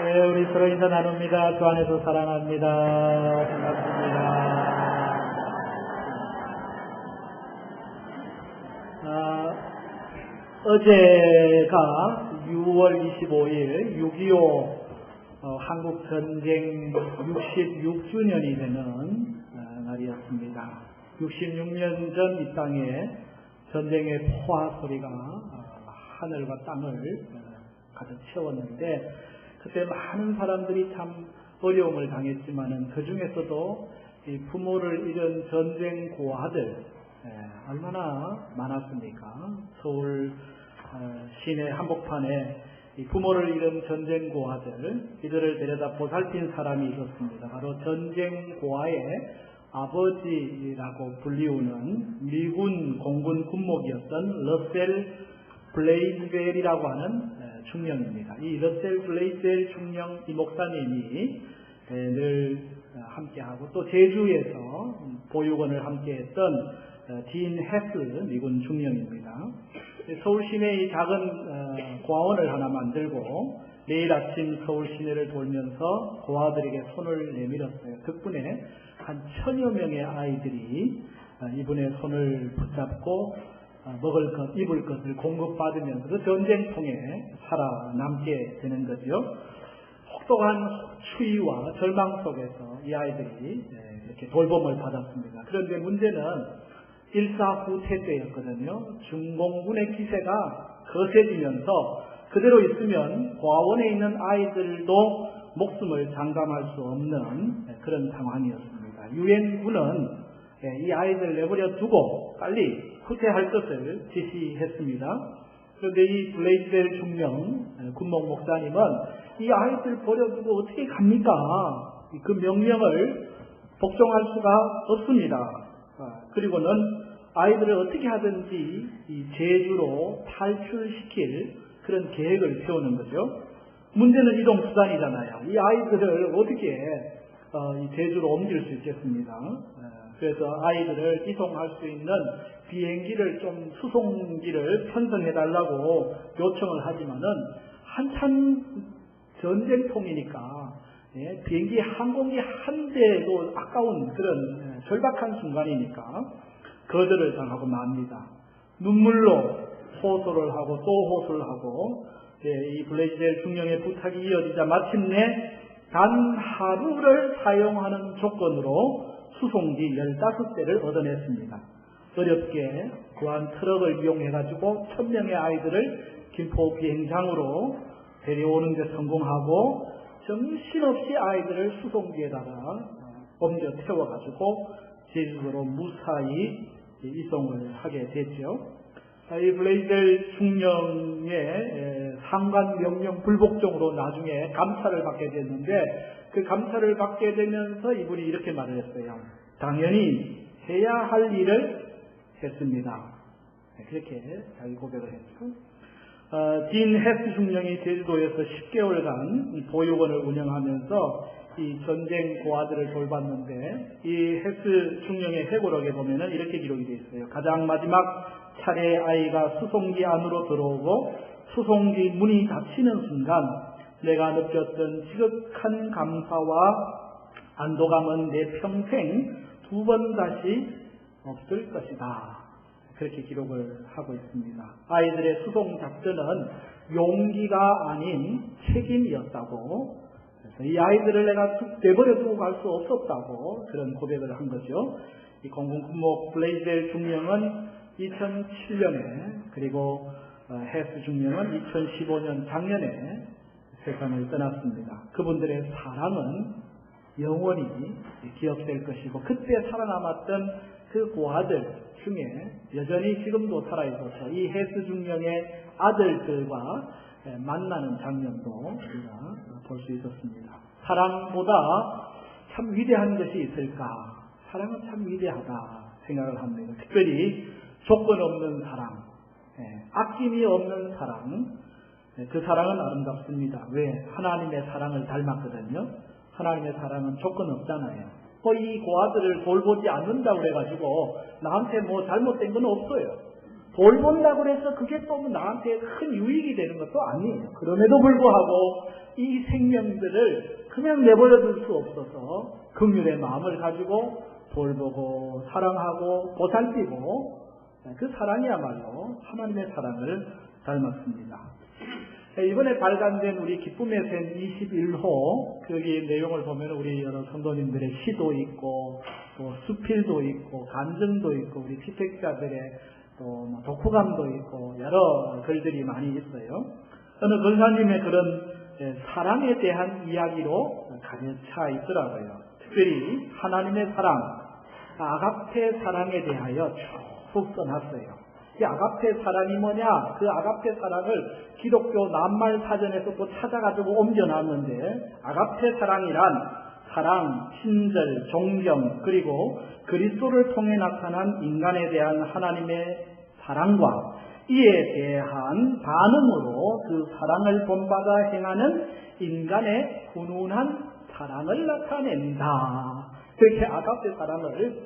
네, 우리 서로 인사 나눕니다. 주 안에서 사랑합니다. 반갑습니다. 어제가 6월 25일 6.25 한국전쟁 66주년이 되는 날이었습니다. 66년 전 이 땅에 전쟁의 포화 소리가 하늘과 땅을 가득 채웠는데, 그때 많은 사람들이 참 어려움을 당했지만은 그 중에서도 이 부모를 잃은 전쟁 고아들 얼마나 많았습니까? 서울 시내 한복판에 이 부모를 잃은 전쟁 고아들, 이들을 데려다 보살핀 사람이 있었습니다. 바로 전쟁 고아의 아버지라고 불리우는 미군 공군 군목이었던 러셀 블레이즈벨이라고 하는 중령입니다. 이 러셀 블레이즈벨 중령 이 목사님이 늘 함께하고, 또 제주에서 보육원을 함께했던 딘 헤스 미군 중령입니다. 서울 시내의 작은 고아원을 하나 만들고 매일 아침 서울 시내를 돌면서 고아들에게 손을 내밀었어요. 덕분에 한 1000여 명의 아이들이 이분의 손을 붙잡고 먹을 것, 입을 것을 공급받으면서 그 전쟁통에 살아남게 되는 거죠. 혹독한 추위와 절망 속에서 이 아이들이 이렇게 돌봄을 받았습니다. 그런데 문제는 일사후퇴 때였거든요. 중공군의 기세가 거세지면서 그대로 있으면 고아원에 있는 아이들도 목숨을 장담할 수 없는 그런 상황이었습니다. 유엔군은 이 아이들 내버려 두고 빨리 후퇴할 것을 지시했습니다. 그런데 이 블레이즈벨 중령 군목 목사님은 이 아이들 버려두고 어떻게 갑니까? 그 명령을 복종할 수가 없습니다. 그리고는 아이들을 어떻게 하든지 이 제주로 탈출시킬 그런 계획을 세우는 거죠. 문제는 이동수단이잖아요. 이 아이들을 어떻게 이 제주로 옮길 수 있겠습니다. 그래서 아이들을 이송할 수 있는 비행기를 좀 수송기를 편성해달라고 요청을 하지만은 한참 전쟁통이니까 비행기 항공기 한 대도 아까운 그런 절박한 순간이니까 거절을 당하고 맙니다. 눈물로 호소를 하고 또 호소를 하고 이 블레이즈벨 중령의 부탁이 이어지자 마침내 단 하루를 사용하는 조건으로 수송기 15대를 얻어냈습니다. 어렵게 구한 트럭을 이용해가지고 1000명의 아이들을 김포 비행장으로 데려오는 데 성공하고, 정신없이 아이들을 수송기에다가 옮겨 태워가지고 제주도로 무사히 이송을 하게 됐죠. 이 블레이즈벨 중령의 상관 명령 불복종으로 나중에 감찰을 받게 됐는데, 그 감찰을 받게 되면서 이분이 이렇게 말을 했어요. 당연히 해야 할 일을 했습니다. 그렇게 자기 고백을 했죠. 딘 헤스 중령이 제주도에서 10개월간 보육원을 운영하면서 이 전쟁 고아들을 돌봤는데, 이 헤스 중령의 회고록에 보면은 이렇게 기록이 되어 있어요. 가장 마지막 차례 아이가 수송기 안으로 들어오고 수송기 문이 닫히는 순간 내가 느꼈던 지극한 감사와 안도감은 내 평생 2번 다시 없을 것이다. 그렇게 기록을 하고 있습니다. 아이들의 수송 작전은 용기가 아닌 책임이었다고, 그래서 이 아이들을 내가 내버려 두고 갈 수 없었다고 그런 고백을 한 거죠. 이 공군 군목 블레이즈벨 중령은 2007년에, 그리고 헤스 중령은 2015년 작년에 세상을 떠났습니다. 그분들의 사랑은 영원히 기억될 것이고, 그때 살아남았던 그 고아들 중에 여전히 지금도 살아있어서 이 헤스 중령의 아들들과 만나는 장면도 우리가 볼 수 있었습니다. 사랑보다 참 위대한 것이 있을까? 사랑은 참 위대하다 생각을 합니다. 특별히 조건 없는 사랑, 아낌이 없는 사랑, 그 사랑은 아름답습니다. 왜? 하나님의 사랑을 닮았거든요. 하나님의 사랑은 조건 없잖아요. 이 고아들을 돌보지 않는다고 해가지고 나한테 뭐 잘못된 건 없어요. 돌본다고 해서 그게 또 나한테 큰 유익이 되는 것도 아니에요. 그럼에도 불구하고 이 생명들을 그냥 내버려둘 수 없어서 긍휼의 마음을 가지고 돌보고 사랑하고 보살피고, 그 사랑이야말로 하나님의 사랑을 닮았습니다. 이번에 발간된 우리 기쁨의 샘 21호, 거기 내용을 보면 우리 여러 성도님들의 시도 있고, 또 수필도 있고, 간증도 있고, 우리 피택자들의 또 독후감도 있고, 여러 글들이 많이 있어요. 어느 권사님의 그런 사랑에 대한 이야기로 가득 차 있더라고요. 특별히 하나님의 사랑, 아가페 사랑에 대하여 쭉 써놨어요. 이 아가페 사랑이 뭐냐? 그 아가페 사랑을 기독교 낱말 사전에서 또 찾아가지고 옮겨놨는데, 아가페 사랑이란 사랑, 친절, 존경, 그리고 그리스도를 통해 나타난 인간에 대한 하나님의 사랑과 이에 대한 반응으로 그 사랑을 본받아 행하는 인간의 훈훈한 사랑을 나타낸다. 그렇게 아가페 사랑을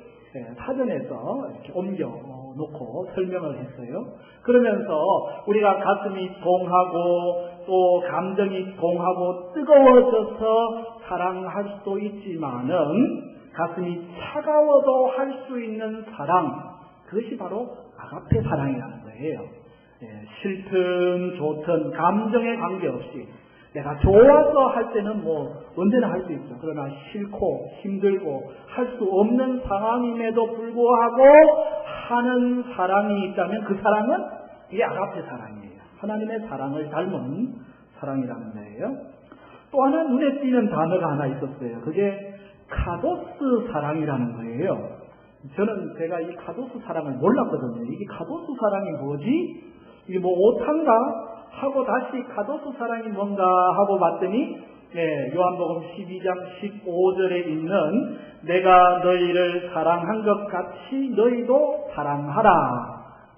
사전에서 이렇게 옮겨놓고 설명을 했어요. 그러면서 우리가 가슴이 동하고 또 감정이 동하고 뜨거워져서 사랑할 수도 있지만은 가슴이 차가워도 할 수 있는 사랑, 그것이 바로 아가페 사랑이라는 거예요. 싫든 좋든 감정에 관계없이 내가 좋아서 할 때는 언제나 할 수 있죠. 그러나 싫고 힘들고 할 수 없는 상황임에도 불구하고 하는 사랑이 있다면 그 사랑은 이게 아가페 사랑이에요. 하나님의 사랑을 닮은 사랑이라는 거예요. 또 하나 눈에 띄는 단어가 하나 있었어요. 그게 카도스 사랑이라는 거예요. 저는 제가 이 카도스 사랑을 몰랐거든요. 이게 카도스 사랑이 뭐지? 이게 오탄가? 하고 다시 카도스 사랑이 뭔가 하고 봤더니 요한복음 12장 15절에 있는 내가 너희를 사랑한 것 같이 너희도 사랑하라.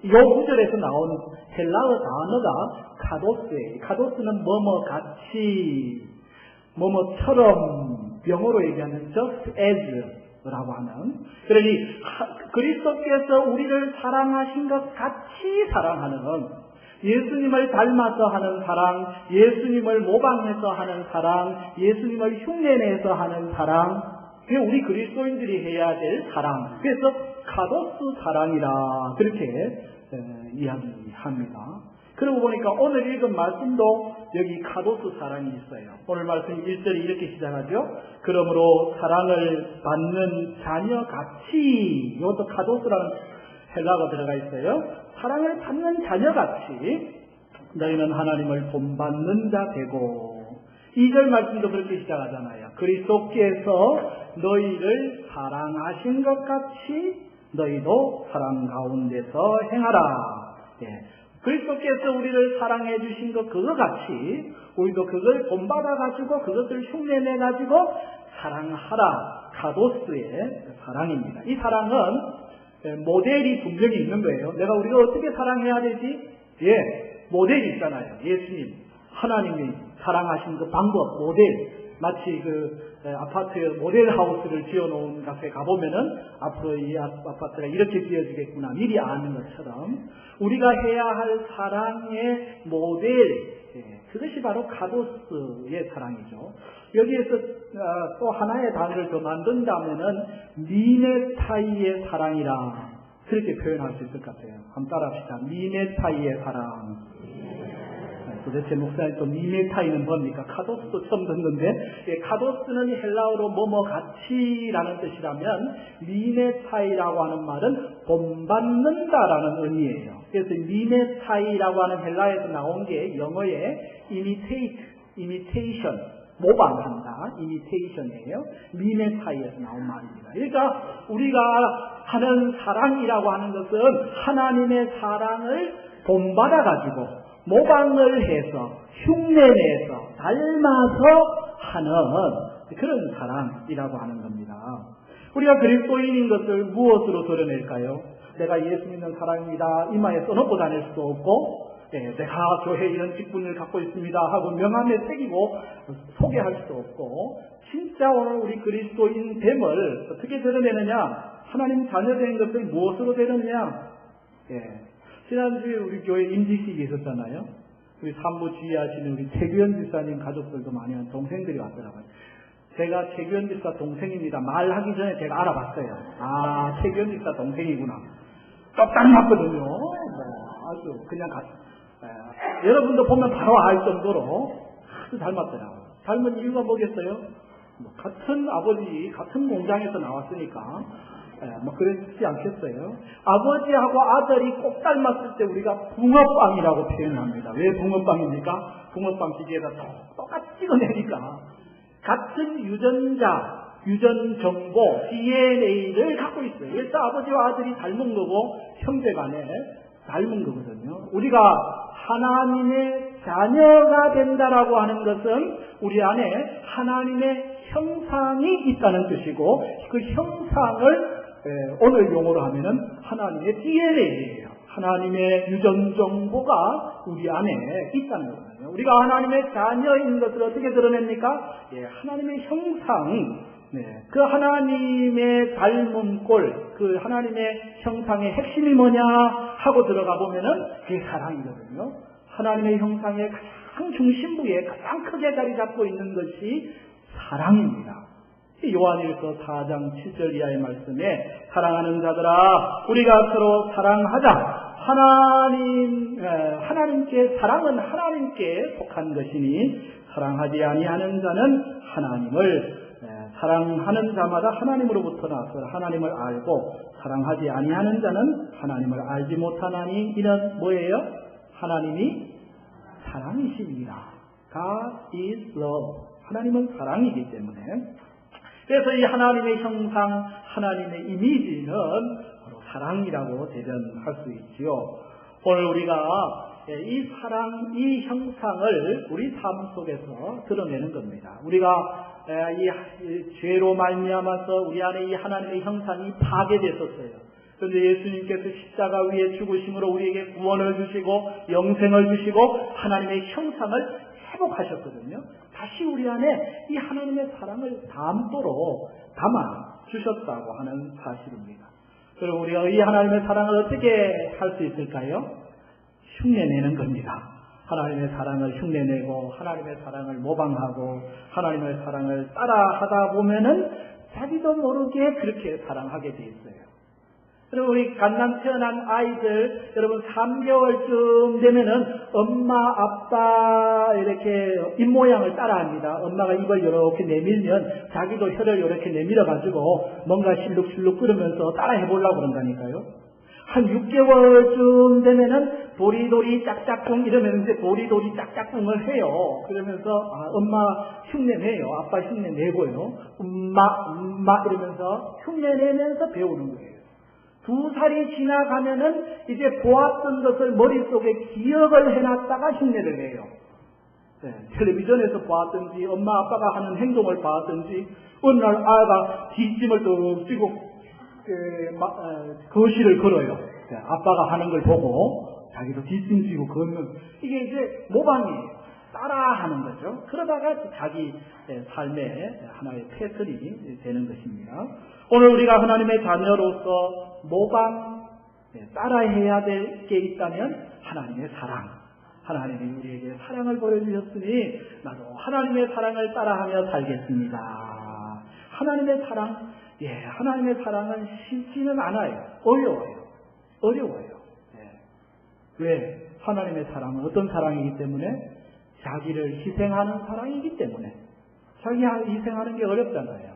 이 구절에서 나온 헬라어 단어가 카도스예요. 카도스는 같이, 뭐뭐처럼, 영어로 얘기하면 just as 라고 하는, 그러니 그리스도께서 우리를 사랑하신 것 같이 사랑하는, 예수님을 닮아서 하는 사랑, 예수님을 모방해서 하는 사랑, 예수님을 흉내내서 하는 사랑, 그게 우리 그리스도인들이 해야 될 사랑. 그래서 카도스 사랑이라 그렇게 이야기합니다. 그러고 보니까 오늘 읽은 말씀도 여기 카도스 사랑이 있어요. 오늘 말씀 1절이 이렇게 시작하죠. 그러므로 사랑을 받는 자녀같이, 이것도 카도스라는 헬라어가 들어가 있어요. 사랑을 받는 자녀같이 너희는 하나님을 본받는 자 되고, 2절 말씀도 그렇게 시작하잖아요. 그리스도께서 너희를 사랑하신 것 같이 너희도 사랑 가운데서 행하라. 그리스도께서 우리를 사랑해 주신 것 그거 같이 우리도 그걸 본받아 가지고 그것을 흉내내 가지고 사랑하라. 카도스의 사랑입니다. 이 사랑은 모델이 분명히 있는 거예요. 우리가 어떻게 사랑해야 되지? 모델이 있잖아요. 예수님, 하나님이 사랑하신 그 방법, 모델. 마치 그 아파트에 모델하우스를 지어놓은 곳에 가보면은 앞으로 이 아파트가 이렇게 지어지겠구나 미리 아는 것처럼 우리가 해야 할 사랑의 모델, 그것이 바로 카도스의 사랑이죠. 여기에서 또 하나의 단어를 더 만든다면은 미네타이의 사랑이라 그렇게 표현할 수 있을 것 같아요. 한번 따라합시다. 미네타이의 사랑. 도대체 목사님 또 미네타이는 뭡니까? 카도스도 처음 듣는데, 카도스는 헬라어로 같이라는 뜻이라면 미네타이라고 하는 말은 본받는다라는 의미예요. 그래서 미네타이라고 하는 헬라어에서 나온 게 영어의 imitation, 모방한다, imitation이에요. 미네타이에서 나온 말입니다. 그러니까 우리가 하는 사랑이라고 하는 것은 하나님의 사랑을 본받아가지고 모방을 해서 흉내내서 닮아서 하는 그런 사랑이라고 하는 겁니다. 우리가 그리스도인인 것을 무엇으로 드러낼까요? 내가 예수 믿는 사람입니다 이마에 써놓고 다닐 수도 없고, 내가 교회 이런 직분을 갖고 있습니다 하고 명함에 새기고 소개할 수도 없고, 진짜 오늘 우리 그리스도인 됨을 어떻게 드러내느냐? 하나님 자녀된 것을 무엇으로 드러내느냐? 지난주에 우리 교회 임직식이 있었잖아요. 우리 산부 지휘하시는 우리 최규현 집사님 가족들도 많이 한 동생들이 왔더라고요. 제가 최규현 집사 동생입니다. 말하기 전에 제가 알아봤어요. 아, 최규현 집사 동생이구나. 딱 닮았거든요. 아주 그냥 여러분도 보면 바로 알 정도로 아주 닮았더라고요. 닮은 이유가 뭐겠어요? 같은 아버지, 같은 공장에서 나왔으니까 그렇지 않겠어요? 아버지하고 아들이 꼭 닮았을 때 우리가 붕어빵이라고 표현합니다. 왜 붕어빵입니까? 붕어빵 기계에다 똑같이 찍어내니까 같은 유전자, 유전정보, DNA를 갖고 있어요. 그래서 아버지와 아들이 닮은 거고 형제간에 닮은 거거든요. 우리가 하나님의 자녀가 된다라고 하는 것은 우리 안에 하나님의 형상이 있다는 뜻이고, 그 형상을 오늘 용어로 하면은 하나님의 DNA예요. 하나님의 유전 정보가 우리 안에 있다는 거거든요. 우리가 하나님의 자녀인 것을 어떻게 드러냅니까? 하나님의 형상, 그 하나님의 닮은 꼴, 그 하나님의 형상의 핵심이 뭐냐 하고 들어가 보면은 그게 사랑이거든요. 하나님의 형상의 가장 중심부에 가장 크게 자리 잡고 있는 것이 사랑입니다. 요한일서 4장 7절 이하의 말씀에 사랑하는 자들아 우리가 서로 사랑하자. 하나님께 사랑은 하나님께 속한 것이니 사랑하지 아니하는 자는 하나님을 사랑하는 자마다 하나님으로부터 나서 하나님을 알고 사랑하지 아니하는 자는 하나님을 알지 못하나니 이는 뭐예요? 하나님이 사랑이십니다. God is love. 하나님은 사랑이기 때문에 그래서 이 하나님의 형상, 하나님의 이미지는 바로 사랑이라고 대변할 수 있지요. 오늘 우리가 이 사랑, 이 형상을 우리 삶 속에서 드러내는 겁니다. 우리가 이 죄로 말미암아서 우리 안에 이 하나님의 형상이 파괴됐었어요. 그런데 예수님께서 십자가 위에 죽으심으로 우리에게 구원을 주시고 영생을 주시고 하나님의 형상을 회복하셨거든요. 다시 우리 안에 이 하나님의 사랑을 담도록 담아 주셨다고 하는 사실입니다. 그리고 우리가 이 하나님의 사랑을 어떻게 할 수 있을까요? 흉내내는 겁니다. 하나님의 사랑을 흉내내고 하나님의 사랑을 모방하고 하나님의 사랑을 따라하다 보면은 자기도 모르게 그렇게 사랑하게 돼 있어요. 그리고 우리 갓난 태어난 아이들 여러분 3개월쯤 되면은 엄마 아빠 이렇게 입모양을 따라합니다. 엄마가 입을 이렇게 내밀면 자기도 혀를 이렇게 내밀어 가지고 뭔가 실룩실룩 끓으면서 따라 해보려고 그런다니까요. 한 6개월쯤 되면은 도리도리 짝짝꿍 이러면 이제 도리도리 짝짝꿍을 해요. 그러면서 엄마 흉내 내요. 아빠 흉내 내고요. 엄마 이러면서 흉내 내면서 배우는 거예요. 2살이 지나가면은 이제 보았던 것을 머릿속에 기억을 해놨다가 흉내를 내요. 텔레비전에서 보았든지 엄마 아빠가 하는 행동을 봤든지 어느 날 아이가 뒷짐을 뚝 쥐고 거실을 걸어요. 아빠가 하는 걸 보고 자기도 뒷짐 쥐고 걷는 이게 이제 모방이에요. 따라하는 거죠. 그러다가 자기 삶의 하나의 패턴이 되는 것입니다. 오늘 우리가 하나님의 자녀로서 모방, 따라해야 될 게 있다면 하나님의 사랑. 하나님이 우리에게 사랑을 보여주셨으니 나도 하나님의 사랑을 따라하며 살겠습니다. 하나님의 사랑, 하나님의 사랑은 쉽지는 않아요. 어려워요. 왜? 하나님의 사랑은 어떤 사랑이기 때문에? 자기를 희생하는 사랑이기 때문에. 자기 희생하는 게 어렵잖아요.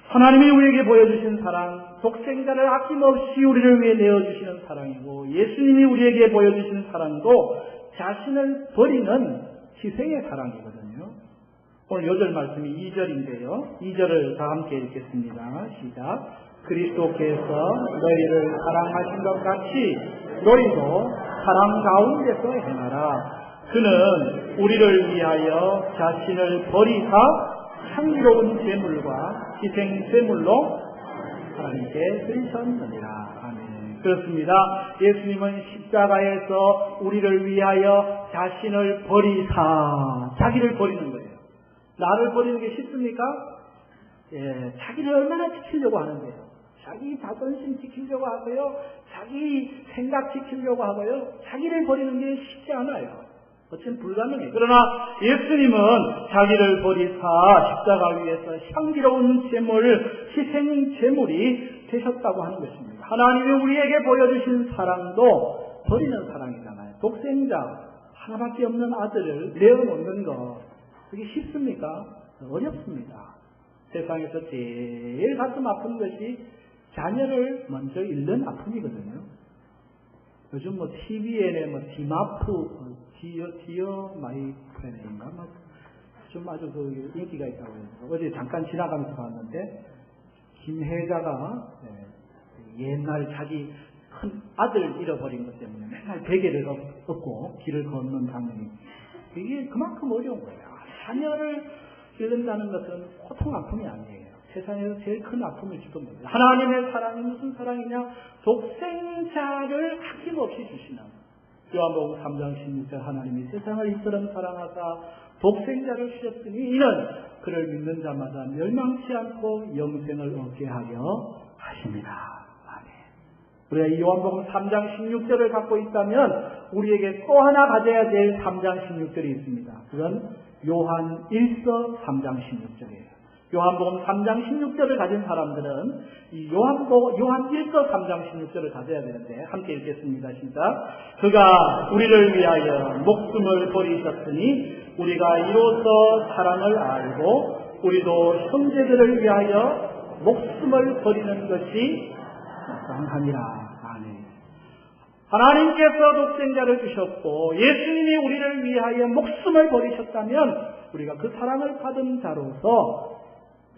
하나님이 우리에게 보여주신 사랑, 독생자를 아낌없이 우리를 위해 내어주시는 사랑이고 예수님이 우리에게 보여주신 사랑도 자신을 버리는 희생의 사랑이거든요. 오늘 8절 말씀이 2절인데요. 2절을 다 함께 읽겠습니다. 시작. 그리스도께서 너희를 사랑하신 것 같이 너희도 사랑 가운데서 행하라. 그는 우리를 위하여 자신을 버리사 향기로운 제물과 희생 제물로 하나님께 드리셨느니라. 아멘. 그렇습니다. 예수님은 십자가에서 우리를 위하여 자신을 버리사 자기를 버리는 거예요. 나를 버리는 게 쉽습니까? 자기를 얼마나 지키려고 하는데요. 자기 자존심 지키려고 하고요. 자기 생각 지키려고 하고요. 자기를 버리는 게 쉽지 않아요. 어쨌든 불가능해요. 그러나 예수님은 자기를 버리사 십자가 위에서 향기로운 제물, 희생 제물이 되셨다고 하는 것입니다. 하나님이 우리에게 보여주신 사랑도 버리는 사랑이잖아요. 독생자, 하나밖에 없는 아들을 내어놓는 것, 그게 쉽습니까? 어렵습니다. 세상에서 제일 가슴 아픈 것이 자녀를 먼저 잃는 아픔이거든요. 요즘 TVN에 디마프, 디어 마이 프렌인가? 좀 아주 인기가 있다고 해요. 어제 잠깐 지나가면서 봤는데, 김혜자가 옛날 자기 큰 아들 잃어버린 것 때문에 맨날 베개를 업고 길을 걷는 장면이, 이게 그만큼 어려운 거예요. 자녀를 잃는다는 것은 보통 아픔이 아니에요. 세상에서 제일 큰 아픔을 주던 거예요. 하나님의 사랑이 무슨 사랑이냐? 독생자를 아낌없이 주시는, 요한복음 3장 16절 하나님이 세상을 이처럼 사랑하사 독생자를 주셨으니 이는 그를 믿는 자마다 멸망치 않고 영생을 얻게 하려 하십니다. 아멘. 우리가 이 요한복음 3장 16절을 갖고 있다면 우리에게 또 하나 가져야 될 3장 16절이 있습니다. 그건 요한 1서 3장 16절이에요. 요한복음 3장 16절을 가진 사람들은 이 요한 1서 3장 16절을 가져야 되는데, 함께 읽겠습니다. 시작. 그가 우리를 위하여 목숨을 버리셨으니 우리가 이로써 사랑을 알고 우리도 형제들을 위하여 목숨을 버리는 것이 마땅하니라. 아멘. 하나님께서 독생자를 주셨고 예수님이 우리를 위하여 목숨을 버리셨다면 우리가 그 사랑을 받은 자로서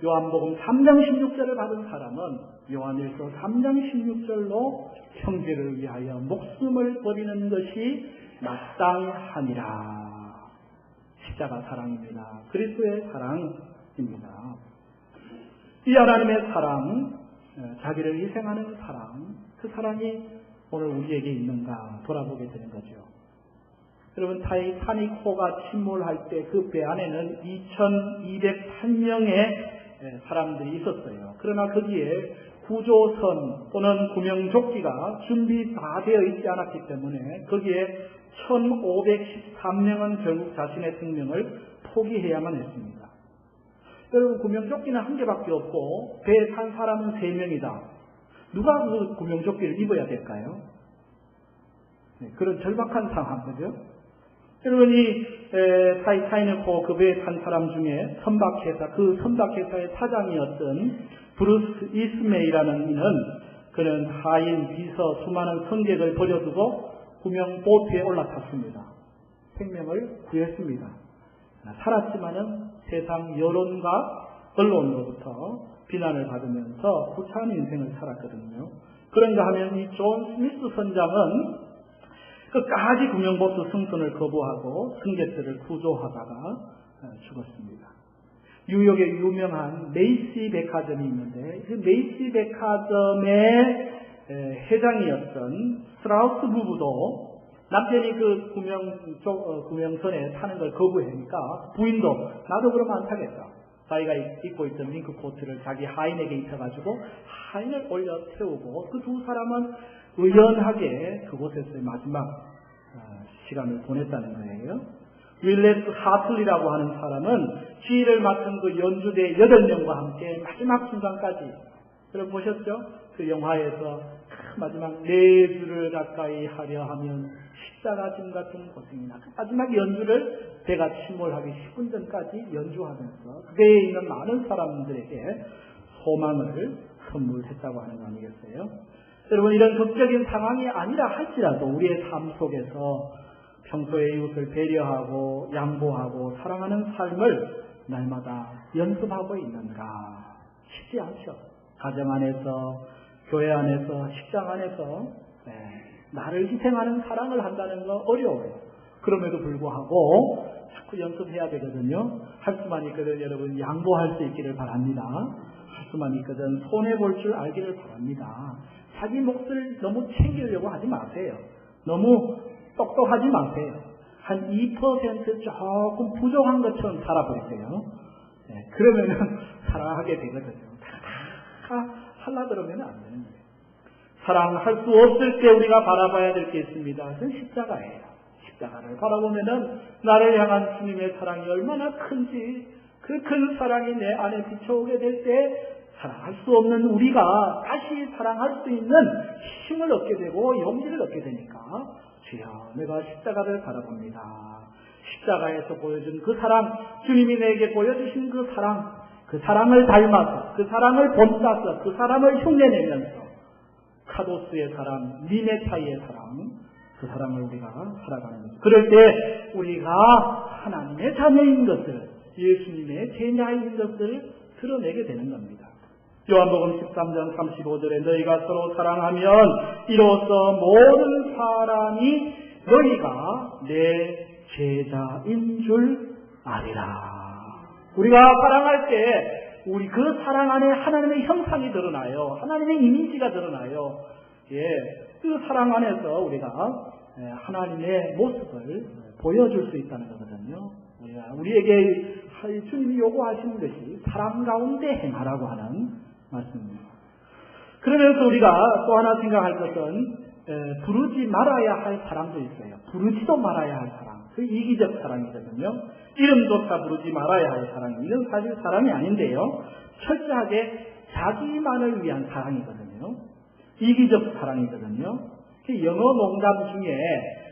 요한복음 3장 16절을 받은 사람은 요한일서 3장 16절로 형제를 위하여 목숨을 버리는 것이 마땅하니라. 십자가 사랑입니다. 그리스도의 사랑입니다. 이 하나님의 사랑, 자기를 희생하는 사랑, 그 사랑이 오늘 우리에게 있는가 돌아보게 되는 거죠. 여러분, 타이타닉호가 침몰할 때 그 배 안에는 2208명의 사람들이 있었어요. 그러나 거기에 구조선 또는 구명조끼가 준비 다 되어 있지 않았기 때문에 거기에 1513명은 결국 자신의 생명을 포기해야만 했습니다. 여러분, 구명조끼는 한 개밖에 없고 배에 탄 사람은 3명이다. 누가 그 구명조끼를 입어야 될까요? 그런 절박한 상황, 그죠? 여러분, 이 타이타닉호 그 배에 탄 사람 중에 그 선박회사의 사장이었던 브루스 이스메이라는 이는, 그는 하인, 비서, 수많은 승객을 버려두고 구명보트에 올라탔습니다. 생명을 구했습니다. 살았지만은 세상 여론과 언론으로부터 비난을 받으면서 부차한 인생을 살았거든요. 그런가 하면 이 존 스미스 선장은 끝까지 구명보트 승선을 거부하고 승객들을 구조하다가 죽었습니다. 뉴욕에 유명한 메이시 백화점이 있는데 그 메이시 백화점의 회장이었던 스트라우스 부부도 남편이 그 구명선에 타는 걸 거부하니까 부인도 나도 그러면 안 타겠다. 자기가 입고 있던 링크 코트를 자기 하인에게 입혀가지고 하인을 올려 태우고 그 두 사람은 의연하게 그곳에서의 마지막 시간을 보냈다는 거예요. 윌레스 하틀리라고 하는 사람은 지휘를 맡은 그 연주대 8명과 함께 마지막 순간까지, 여러분 보셨죠? 그 영화에서 마지막 4주를 가까이 하려 하면 십자가짐 같은 고생이나 그 마지막 연주를 배가 침몰하기 10분 전까지 연주하면서 그 배에 있는 많은 사람들에게 소망을 선물했다고 하는 거 아니겠어요? 여러분, 이런 극적인 상황이 아니라 할지라도 우리의 삶 속에서 평소에 이웃을 배려하고 양보하고 사랑하는 삶을 날마다 연습하고 있는가? 쉽지 않죠. 가정 안에서, 교회 안에서, 직장 안에서 나를 희생하는 사랑을 한다는 거 어려워요. 그럼에도 불구하고 자꾸 연습해야 되거든요. 할 수만 있거든 여러분, 양보할 수 있기를 바랍니다. 할 수만 있거든 손해볼 줄 알기를 바랍니다. 자기 몫을 너무 챙기려고 하지 마세요. 너무 똑똑하지 마세요. 한 2% 조금 부족한 것처럼 살아버리세요. 그러면은 사랑하게 되거든요. 다 할라 그러면 안 되는 거예요. 사랑할 수 없을 때 우리가 바라봐야 될 게 있습니다. 그건 십자가예요. 십자가를 바라보면은 나를 향한 주님의 사랑이 얼마나 큰지, 그 큰 사랑이 내 안에 비춰오게 될 때 사랑할 수 없는 우리가 다시 사랑할 수 있는 힘을 얻게 되고 용기를 얻게 되니까 주여 내가 십자가를 바라봅니다. 십자가에서 보여준 그 사랑, 주님이 내게 보여주신 그 사랑을 닮아서, 그 사랑을 본따서, 그 사랑을 흉내내면서 카도스의 사랑, 니메타이의 사랑, 그 사랑을 우리가 살아가는 거죠. 그럴 때 우리가 하나님의 자녀인 것을, 예수님의 제자인 것을 드러내게 되는 겁니다. 요한복음 13장 35절에 너희가 서로 사랑하면 이로써 모든 사람이 너희가 내 제자인 줄 아리라. 우리가 사랑할 때 우리 그 사랑 안에 하나님의 형상이 드러나요. 하나님의 이미지가 드러나요. 그 사랑 안에서 우리가 하나님의 모습을 보여줄 수 있다는 거거든요. 우리에게 주님이 요구하시는 것이 사랑 가운데 행하라고 하는 말씀입니다. 그러면서 우리가 또 하나 생각할 것은 부르지 말아야 할 사랑도 있어요. 부르지도 말아야 할 사랑. 그 이기적 사랑이거든요. 이름조차 부르지 말아야 할 사랑. 이건 사실 사랑이 아닌데요. 철저하게 자기만을 위한 사랑이거든요. 이기적 사랑이거든요. 영어 농담 중에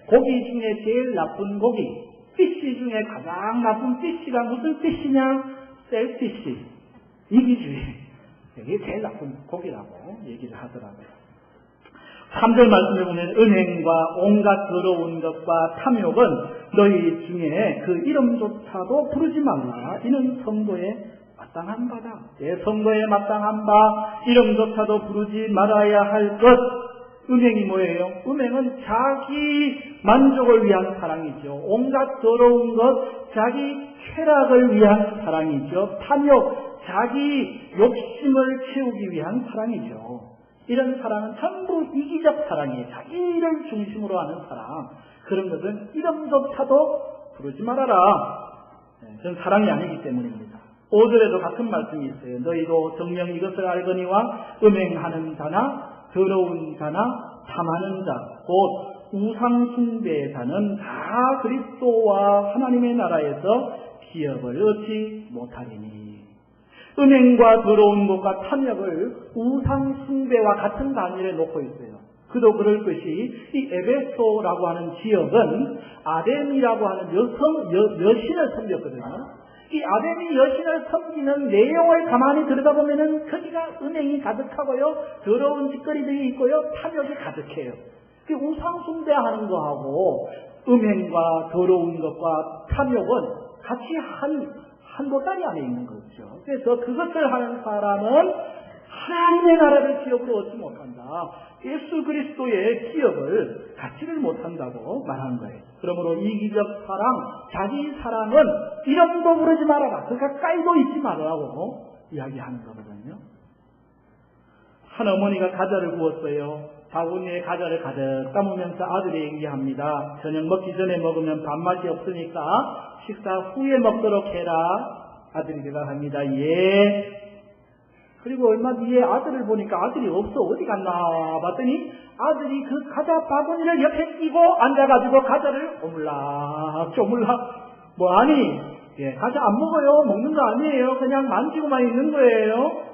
고기 중에 제일 나쁜 고기, 피쉬 중에 가장 나쁜 피쉬가 무슨 피쉬냐? 셀피쉬. 이기주의. 이게 제일 나쁜 고기라고 얘기를 하더라고요. 3절 말씀에 보면 은행과 온갖 더러운 것과 탐욕은 너희 중에 그 이름조차도 부르지 말라. 이는 성도의 마땅한 바다. 성도의 마땅한 바, 이름조차도 부르지 말아야 할 것. 은행이 뭐예요? 은행은 자기 만족을 위한 사랑이죠. 온갖 더러운 것, 자기 쾌락을 위한 사랑이죠. 탐욕, 자기 욕심을 채우기 위한 사랑이죠. 이런 사랑은 전부 이기적 사랑이에요. 자기를 중심으로 하는 사랑. 그런 것은 이름조차도 부르지 말아라. 그건 사랑이 아니기 때문입니다. 5절에도 같은 말씀이 있어요. 너희도 정녕 이것을 알거니와 음행하는 자나 더러운 자나 탐하는 자, 곧 우상숭배자는 다 그리스도와 하나님의 나라에서 기업을 얻지 못하리니. 은행과 더러운 것과 탐욕을 우상숭배와 같은 단위에 놓고 있어요. 그도 그럴 것이 이 에베소라고 하는 지역은 아덴이라고 하는 여신을 섬겼거든요. 이 아덴이 여신을 섬기는 내용을 가만히 들여다보면은 거기가 은행이 가득하고요, 더러운 짓거리들이 있고요, 탐욕이 가득해요. 우상숭배하는 거하고 음행과 더러운 것과 탐욕은 같이 한 보따리 안에 있는 거죠. 그래서 그것을 하는 사람은 하나님의 나라를 기업으로 얻지 못한다. 예수 그리스도의 기업을 갖지를 못한다고 말한 거예요. 그러므로 이기적 사랑, 자기 사랑은 이름도 부르지 말아라. 그 가까이도 있지 말라고 이야기하는 거거든요. 한 어머니가 과자를 구웠어요. 바구니에 과자를 가득 담으면서 아들이 얘기합니다. 저녁 먹기 전에 먹으면 밥맛이 없으니까 식사 후에 먹도록 해라. 아들이 대답합니다. 예. 그리고 얼마 뒤에 아들을 보니까 아들이 없어. 어디 갔나 봤더니 아들이 그 과자 바구니를 옆에 끼고 앉아가지고 과자를 오물락 뭐하니? 과자 안 먹어요. 먹는 거 아니에요. 그냥 만지고만 있는 거예요.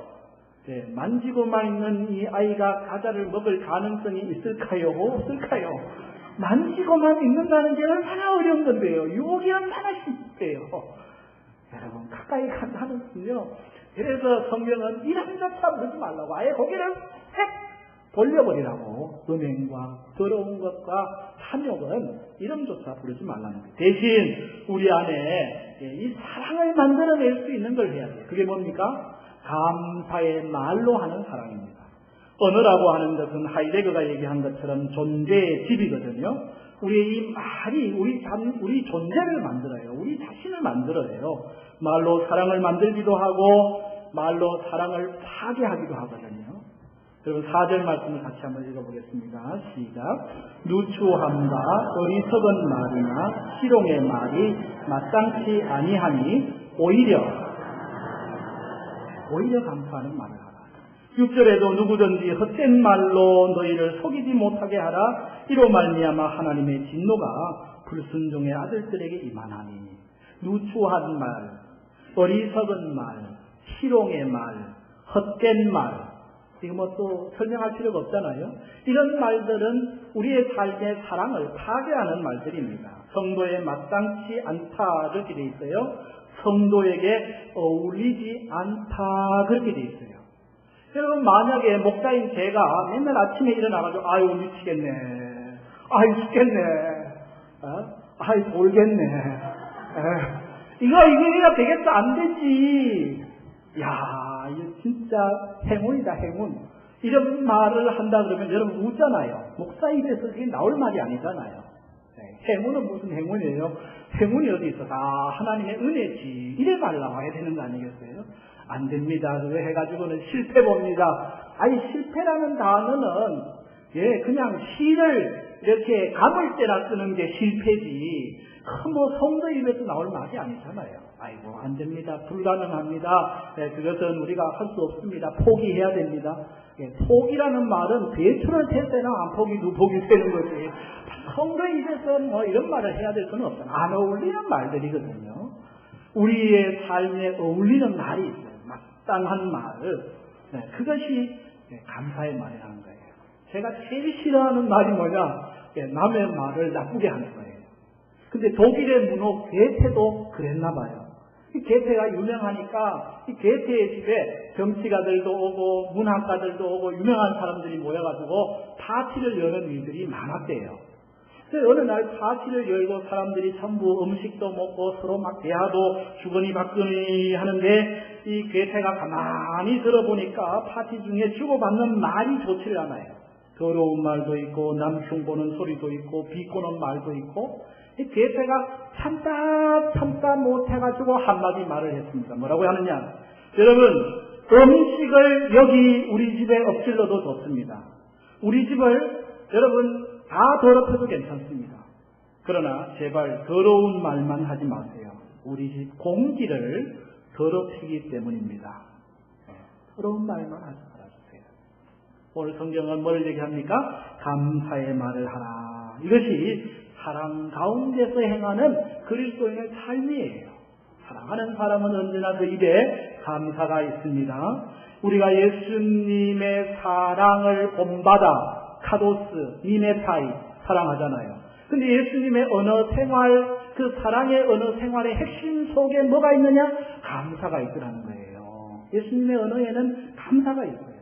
만지고만 있는 이 아이가 과자를 먹을 가능성이 있을까요? 없을까요? 만지고만 있는다는 게 얼마나 어려운 건데요. 유혹이 얼마나 쉽대요. 여러분 가까이 간다는군요. 그래서 성경은 이름조차 부르지 말라고 아예 고개를 획 돌려버리라고. 음행과 더러운 것과 탐욕은 이름조차 부르지 말라는 거예요. 대신 우리 안에 이 사랑을 만들어낼 수 있는 걸 해야 돼요. 그게 뭡니까? 감사의 말로 하는 사랑입니다. 언어라고 하는 것은 하이데거가 얘기한 것처럼 존재의 집이거든요. 우리의 이 말이 우리 존재를 만들어요. 우리 자신을 만들어요. 말로 사랑을 만들기도 하고 말로 사랑을 파괴하기도 하거든요. 그리고 4절 말씀을 같이 한번 읽어보겠습니다. 시작. 누추함과 어리석은 말이나 희롱의 말이 마땅치 아니하니 오히려 감사하는 말을 하라. 6절에도 누구든지 헛된 말로 너희를 속이지 못하게 하라. 이로 말미암아 하나님의 진노가 불순종의 아들들에게 임하나니. 누추한 말, 어리석은 말, 희롱의 말, 헛된 말, 이거 뭐 또 설명할 필요가 없잖아요. 이런 말들은 우리의 삶의 사랑을 파괴하는 말들입니다. 성도에 마땅치 않다 그렇게 돼 있어요. 성도에게 어울리지 않다 그렇게 돼 있어요. 여러분, 만약에 목사인 제가 맨날 아침에 일어나가지고 아유 미치겠네, 아유 죽겠네, 아유 돌겠네, 이거 되겠어? 안 되지. 야, 이거 진짜 행운이다, 행운. 이런 말을 한다 그러면 여러분 웃잖아요. 목사 입에서 그게 나올 말이 아니잖아요. 행운은 무슨 행운이에요? 행운이 어디 있어? 다 하나님의 은혜지. 이래 말 나와야 되는 거 아니겠어요? 안 됩니다. 그거 해가지고는 실패 봅니다. 아니, 실패라는 단어는, 그냥 실을 이렇게 감을 때나 쓰는 게 실패지. 뭐 성도 입에서 나올 말이 아니잖아요. 아이고, 안 됩니다. 불가능합니다. 그것은 우리가 할 수 없습니다. 포기해야 됩니다. 포기라는 말은 배추를 캘 때나 안 포기, 두 포기 되는 거지. 성도 입에서 뭐 이런 말을 해야 될 수는 없잖아요. 안 어울리는 말들이거든요. 우리의 삶에 어울리는 말이 있어요. 마땅한 말. 그것이 감사의 말이라는 거예요. 제가 제일 싫어하는 말이 뭐냐? 남의 말을 나쁘게 하는 거예요. 근데 독일의 문호 괴테도 그랬나 봐요. 이 괴테가 유명하니까 이 괴테의 집에 정치가들도 오고 문학가들도 오고 유명한 사람들이 모여가지고 파티를 여는 일들이 많았대요. 그래서 어느 날 파티를 열고 사람들이 전부 음식도 먹고 서로 막 대화도 주거니 받거니 하는데 이 괴테가 가만히 들어보니까 파티 중에 주고받는 말이 좋지를 않아요. 더러운 말도 있고 남 흉보는 소리도 있고 비꼬는 말도 있고, 이 괴테가 참다 못해가지고 한마디 말을 했습니다. 뭐라고 하느냐? 여러분, 음식을 여기 우리 집에 엎질러도 좋습니다. 우리 집을 여러분 다 더럽혀도 괜찮습니다. 그러나 제발 더러운 말만 하지 마세요. 우리 집 공기를 더럽히기 때문입니다. 더러운 말만 하지 말아주세요. 오늘 성경은 뭘 얘기합니까? 감사의 말을 하라. 이것이 사랑 가운데서 행하는 그리스도인의 삶이에요. 사랑하는 사람은 언제나 그 입에 감사가 있습니다. 우리가 예수님의 사랑을 본받아 카도스, 니메타이 사랑하잖아요. 근데 예수님의 언어 생활, 그 사랑의 언어 생활의 핵심 속에 뭐가 있느냐? 감사가 있더라는 거예요. 예수님의 언어에는 감사가 있어요.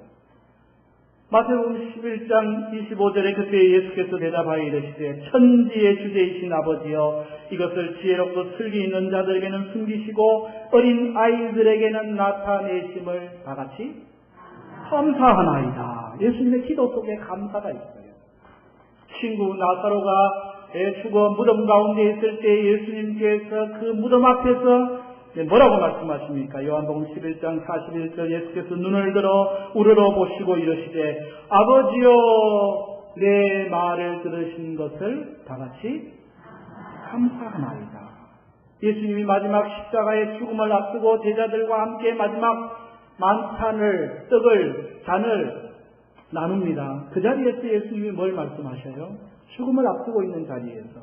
마태복음 11장 25절에 그때 예수께서 대답하여 이르시되 천지의 주제이신 아버지여, 이것을 지혜롭고 슬기 있는 자들에게는 숨기시고 어린 아이들에게는 나타내심을 다 같이 감사하나이다. 예수님의 기도 속에 감사가 있어요. 친구 나사로가 죽어 무덤 가운데 있을 때 예수님께서 그 무덤 앞에서 뭐라고 말씀하십니까? 요한복음 11장 41절 예수께서 눈을 들어 우러러 보시고 이러시되 아버지여, 내 말을 들으신 것을 다 같이 감사하나이다. 예수님이 마지막 십자가의 죽음을 앞두고 제자들과 함께 마지막 만찬을, 떡을, 잔을 나눕니다. 그 자리에서 예수님이 뭘 말씀하셔요? 죽음을 앞두고 있는 자리에서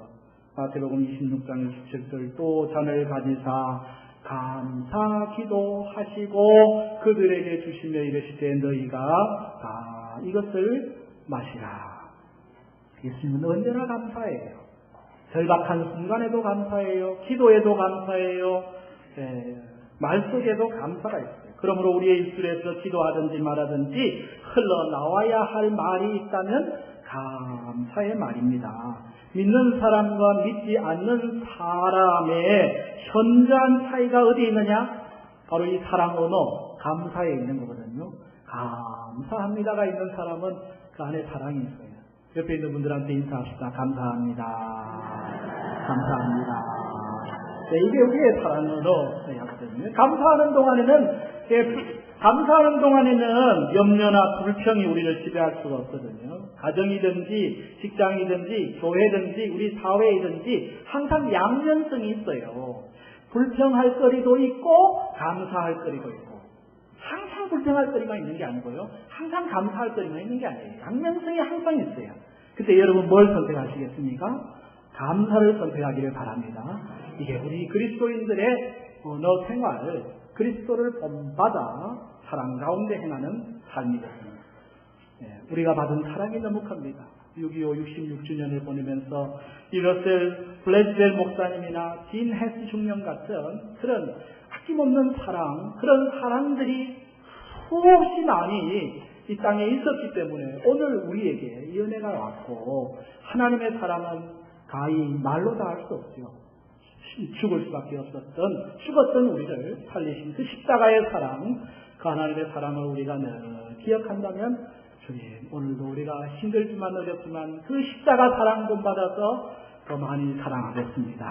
마태복음 26장 27절 또 잔을 가지사 감사 기도하시고 그들에게 주시며 이르시되 너희가 다 이것을 마시라. 예수님은 언제나 감사해요. 절박한 순간에도 감사해요. 기도에도 감사해요. 말 속에도 감사가 있어요. 그러므로 우리의 입술에서 기도하든지 말하든지 흘러나와야 할 말이 있다면 감사의 말입니다. 믿는 사람과 믿지 않는 사람의 현저한 차이가 어디에 있느냐? 바로 이 사랑 언어, 감사에 있는 거거든요. 감사합니다가 있는 사람은 그 안에 사랑이 있어요. 옆에 있는 분들한테 인사합시다. 감사합니다. 감사합니다. 네, 이게 우리의 사랑 언어거든요. 감사하는 동안에는 염려나 불평이 우리를 지배할 수가 없거든요. 가정이든지 직장이든지 교회든지 우리 사회이든지 항상 양면성이 있어요. 불평할 거리도 있고 감사할 거리도 있고 항상 불평할 거리가 있는 게 아니고요. 항상 감사할 거리가 있는 게 아니에요. 양면성이 항상 있어요. 그때 여러분 뭘 선택하시겠습니까? 감사를 선택하기를 바랍니다. 이게 우리 그리스도인들의 언어 생활, 그리스도를 본받아 사랑 가운데 행하는 삶이거든요. 우리가 받은 사랑이 너무 큽니다. 6.25 66주년을 보내면서 이 러셀 블레스벨 목사님이나 딘 헤스 중령 같은 그런 아낌없는 사랑, 그런 사랑들이 수없이 많이 이 땅에 있었기 때문에 오늘 우리에게 이 은혜가 왔고, 하나님의 사랑은 가히 말로 다 할 수 없죠. 죽을 수밖에 없었던, 죽었던 우리를 살리신 그 십자가의 사랑, 그 하나님의 사랑을 우리가 늘 기억한다면, 주님, 오늘도 우리가 힘들지만 어렵지만 그 십자가 사랑 본받아서 더 많이 사랑하겠습니다.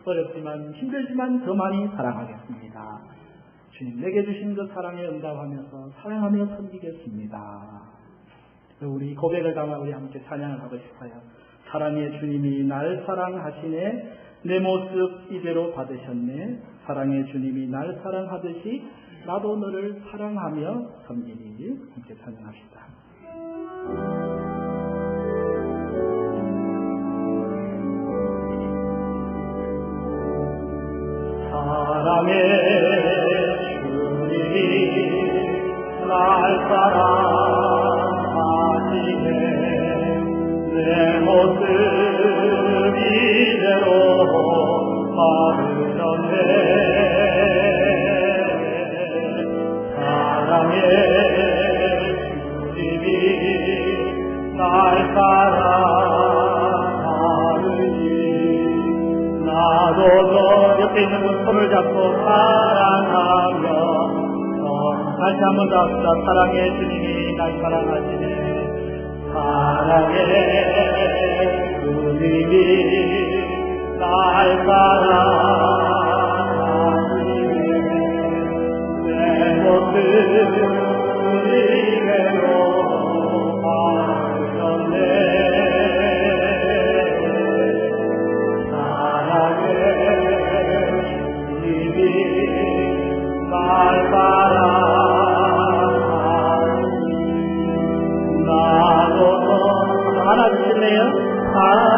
어렵지만 힘들지만 더 많이 사랑하겠습니다. 주님, 내게 주신 그 사랑에 응답하면서 사랑하며 섬기겠습니다. 우리 고백을 담아 우리 함께 찬양을 하고 싶어요. 사랑의 주님이 날 사랑하시네, 내 모습 이대로 받으셨네. 사랑의 주님이 날 사랑하듯이 나도 너를 사랑하며 섬기니. 함께 찬양합시다. 사랑의 주님이 날 사랑하시네, 내 모습 이대로 받으셨네. 사랑의 주님이 날 사랑하듯이 나도 너 옆에 있는 분 손을 잡고 사랑하며 다시 한번 더 합시다. 사랑의 주님이 날 사랑하시네, 사랑의 주님이 날 사랑하시네, 내 모습 이대로 받으셨네. 사랑의 주님이 날 사랑하시네, 나도 더 하나 주실래요? 사랑